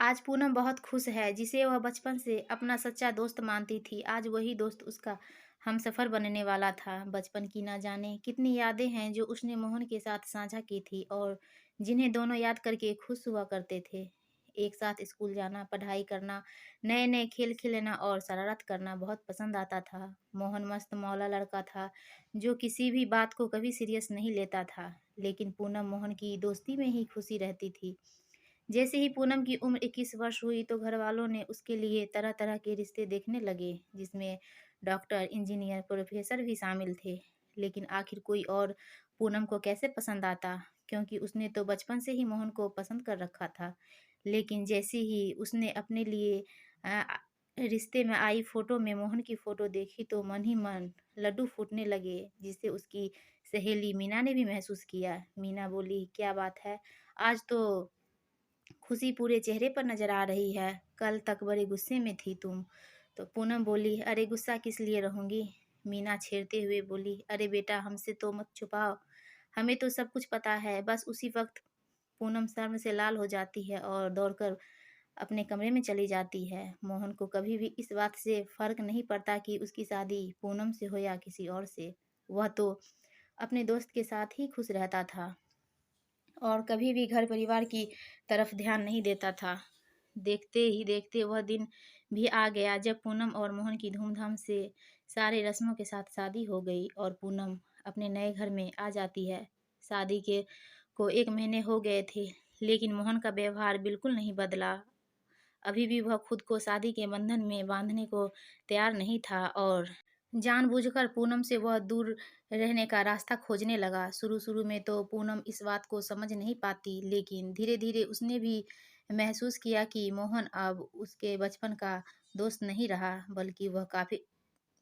आज पूनम बहुत खुश है, जिसे वह बचपन से अपना सच्चा दोस्त मानती थी। आज वही दोस्त उसका हमसफ़र बनने वाला था। बचपन की ना जाने कितनी यादें हैं जो उसने मोहन के साथ साझा की थी और जिन्हें दोनों याद करके खुश हुआ करते थे। एक साथ स्कूल जाना, पढ़ाई करना, नए-नए खेल खेलना और शरारत करना बहुत पसंद आता था। मोहन मस्त मौला लड़का था, जो किसी भी बात को कभी सीरियस नहीं लेता था। लेकिन पूनम मोहन की दोस्ती में ही खुशी रहती थी। जैसे ही पूनम की उम्र 21 वर्ष हुई तो घरवालों ने उसके लिए तरह-तरह के रिश्ते देखने लगे, जिसमें डॉक्टर, इंजीनियर, प्रोफेसर भी शामिल थे। लेकिन आखिर कोई और पूनम को कैसे पसंद आता? क्योंकि उसने तो बचपन से ही मोहन को पसंद कर रखा था। लेकिन जैसे ही उसने अपने लिए रिश्ते में आई फ़ोटो में मोहन की फ़ोटो देखी तो मन ही मन लड्डू फूटने लगे, जिसे उसकी सहेली मीना ने भी महसूस किया। मीना बोली, "क्या बात है? आज तो खुशी पूरे चेहरे पर नज़र आ रही है, कल तक बड़े गुस्से में थी तुम।" तो पूनम बोली, "अरे गुस्सा किस लिए रहूँगी?" मीना छेड़ते हुए बोली, "अरे बेटा हमसे तो मत छुपाओ, हमें तो सब कुछ पता है।" बस उसी वक़्त पूनम शर्म से लाल हो जाती है और दौड़कर अपने कमरे में चली जाती है। मोहन को कभी भी इस बात से फ़र्क नहीं पड़ता कि उसकी शादी पूनम से हो या किसी और से। वह तो अपने दोस्त के साथ ही खुश रहता था और कभी भी घर परिवार की तरफ ध्यान नहीं देता था। देखते ही देखते वह दिन भी आ गया जब पूनम और मोहन की धूमधाम से सारे रस्मों के साथ शादी हो गई और पूनम अपने नए घर में आ जाती है। शादी के को 1 महीने हो गए थे, लेकिन मोहन का व्यवहार बिल्कुल नहीं बदला। अभी भी वह खुद को शादी के बंधन में बांधने को तैयार नहीं था और जानबूझकर पूनम से वह दूर रहने का रास्ता खोजने लगा। शुरू-शुरू में तो पूनम इस बात को समझ नहीं पाती, लेकिन धीरे-धीरे उसने भी महसूस किया कि मोहन अब उसके बचपन का दोस्त नहीं रहा, बल्कि वह काफ़ी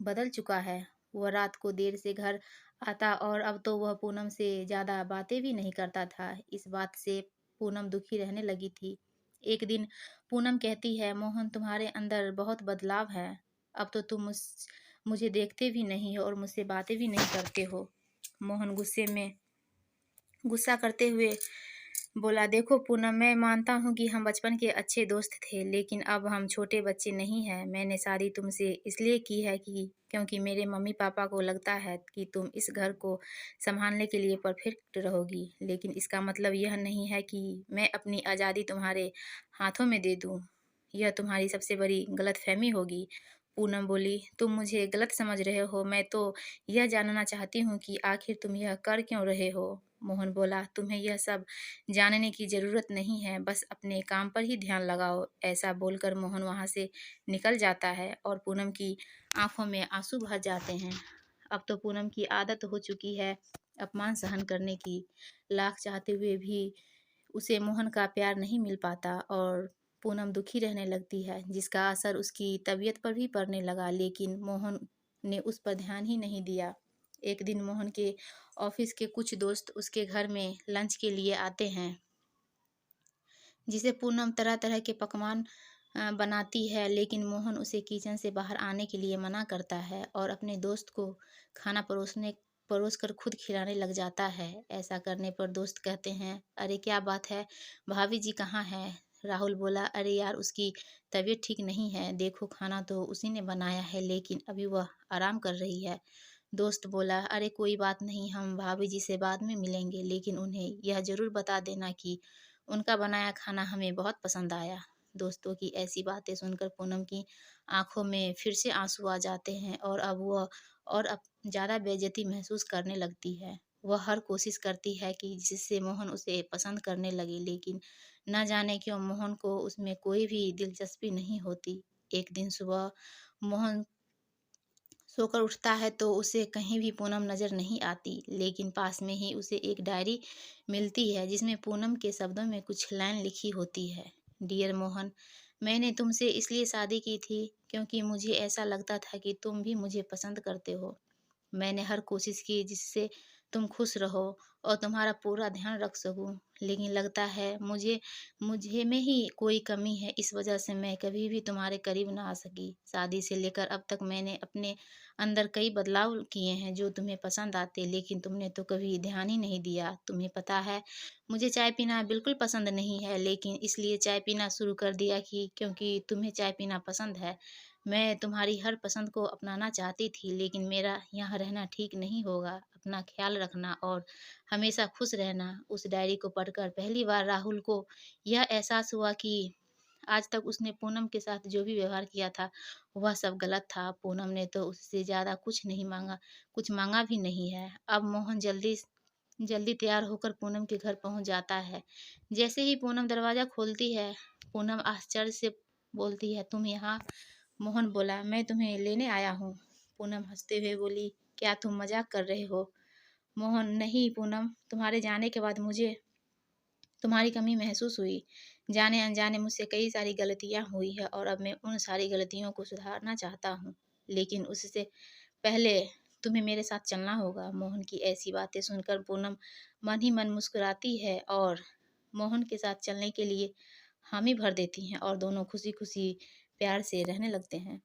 बदल चुका है। वह रात को देर से घर आता और अब तो वह पूनम से ज़्यादा बातें भी नहीं करता था। इस बात से पूनम दुखी रहने लगी थी। एक दिन पूनम कहती है, "मोहन तुम्हारे अंदर बहुत बदलाव है। अब तो तुम मुझे देखते भी नहीं हो और मुझसे बातें भी नहीं करते हो।" मोहन गुस्सा करते हुए बोला, "देखो पूनम, मैं मानता हूँ कि हम बचपन के अच्छे दोस्त थे, लेकिन अब हम छोटे बच्चे नहीं हैं। मैंने शादी तुमसे इसलिए की है कि क्योंकि मेरे मम्मी-पापा को लगता है कि तुम इस घर को सँभालने के लिए परफ़ेक्ट रहोगी। लेकिन इसका मतलब यह नहीं है कि मैं अपनी आज़ादी तुम्हारे हाथों में दे दूँ। यह तुम्हारी सबसे बड़ी गलतफ़हमी होगी।" पूनम बोली, "तुम मुझे गलत समझ रहे हो। मैं तो यह जानना चाहती हूँ कि आखिर तुम यह कर क्यों रहे हो?" मोहन बोला, "तुम्हें यह सब जानने की ज़रूरत नहीं है, बस अपने काम पर ही ध्यान लगाओ।" ऐसा बोलकर मोहन वहाँ से निकल जाता है और पूनम की आँखों में आँसू भर जाते हैं। अब तो पूनम की आदत हो चुकी है अपमान सहन करने की। लाख चाहते हुए भी उसे मोहन का प्यार नहीं मिल पाता और पूनम दुखी रहने लगती है, जिसका असर उसकी तबीयत पर भी पड़ने लगा, लेकिन मोहन ने उस पर ध्यान ही नहीं दिया। एक दिन मोहन के ऑफिस के कुछ दोस्त उसके घर में लंच के लिए आते हैं, जिसे पूनम तरह-तरह के पकवान बनाती है, लेकिन मोहन उसे किचन से बाहर आने के लिए मना करता है और अपने दोस्त को खाना परोसकर खुद खिलाने लग जाता है। ऐसा करने पर दोस्त कहते हैं, "अरे क्या बात है, भाभी जी कहाँ हैं?" राहुल बोला, "अरे यार उसकी तबीयत ठीक नहीं है, देखो खाना तो उसी ने बनाया है, लेकिन अभी वह आराम कर रही है।" दोस्त बोला, "अरे कोई बात नहीं, हम भाभी जी से बाद में मिलेंगे, लेकिन उन्हें यह ज़रूर बता देना कि उनका बनाया खाना हमें बहुत पसंद आया।" दोस्तों की ऐसी बातें सुनकर पूनम की आँखों में फिर से आँसू आ जाते हैं और अब ज़्यादा बेइज्जती महसूस करने लगती है। वह हर कोशिश करती है कि जिससे मोहन उसे पसंद करने लगे, लेकिन न जाने क्यों मोहन को उसमें कोई भी दिलचस्पी नहीं होती। एक दिन सुबह मोहन सोकर उठता है तो उसे कहीं भी पूनम नज़र नहीं आती, लेकिन पास में ही उसे एक डायरी मिलती है जिसमें पूनम के शब्दों में कुछ लाइन लिखी होती है। डियर मोहन, मैंने तुमसे इसलिए शादी की थी क्योंकि मुझे ऐसा लगता था कि तुम भी मुझे पसंद करते हो। मैंने हर कोशिश की जिससे तुम खुश रहो और तुम्हारा पूरा ध्यान रख सकूं। लेकिन लगता है मुझे मुझे में ही कोई कमी है, इस वजह से मैं कभी भी तुम्हारे करीब ना आ सकी। शादी से लेकर अब तक मैंने अपने अंदर कई बदलाव किए हैं जो तुम्हें पसंद आते, लेकिन तुमने तो कभी ध्यान ही नहीं दिया। तुम्हें पता है मुझे चाय पीना बिल्कुल पसंद नहीं है, लेकिन इसलिए चाय पीना शुरू कर दिया कि क्योंकि तुम्हें चाय पीना पसंद है। मैं तुम्हारी हर पसंद को अपनाना चाहती थी, लेकिन मेरा यहाँ रहना ठीक नहीं होगा। अपना ख्याल रखना और हमेशा खुश रहना। उस डायरी को पढ़कर पहली बार राहुल को यह एहसास हुआ कि आज तक उसने पूनम के साथ जो भी व्यवहार किया था, वह सब गलत था। पूनम ने तो उससे ज़्यादा कुछ नहीं माँगा, कुछ माँगा भी नहीं है। अब मोहन जल्दी जल्दी तैयार होकर पूनम के घर पहुँच जाता है। जैसे ही पूनम दरवाज़ा खोलती है, पूनम आश्चर्य से बोलती है, "तुम यहाँ?" मोहन बोला, "मैं तुम्हें लेने आया हूँ।" पूनम हँसते हुए बोली, "क्या तुम मज़ाक कर रहे हो?" मोहन, "नहीं पूनम, तुम्हारे जाने के बाद मुझे तुम्हारी कमी महसूस हुई। जाने-अनजाने मुझसे कई सारी गलतियाँ हुई है और अब मैं उन सारी गलतियों को सुधारना चाहता हूँ। लेकिन उससे पहले तुम्हें मेरे साथ चलना होगा।" मोहन की ऐसी बातें सुनकर पूनम मन ही मन मुस्कुराती है और मोहन के साथ चलने के लिए हामी भर देती हैं और दोनों खुशी-खुशी प्यार से रहने लगते हैं।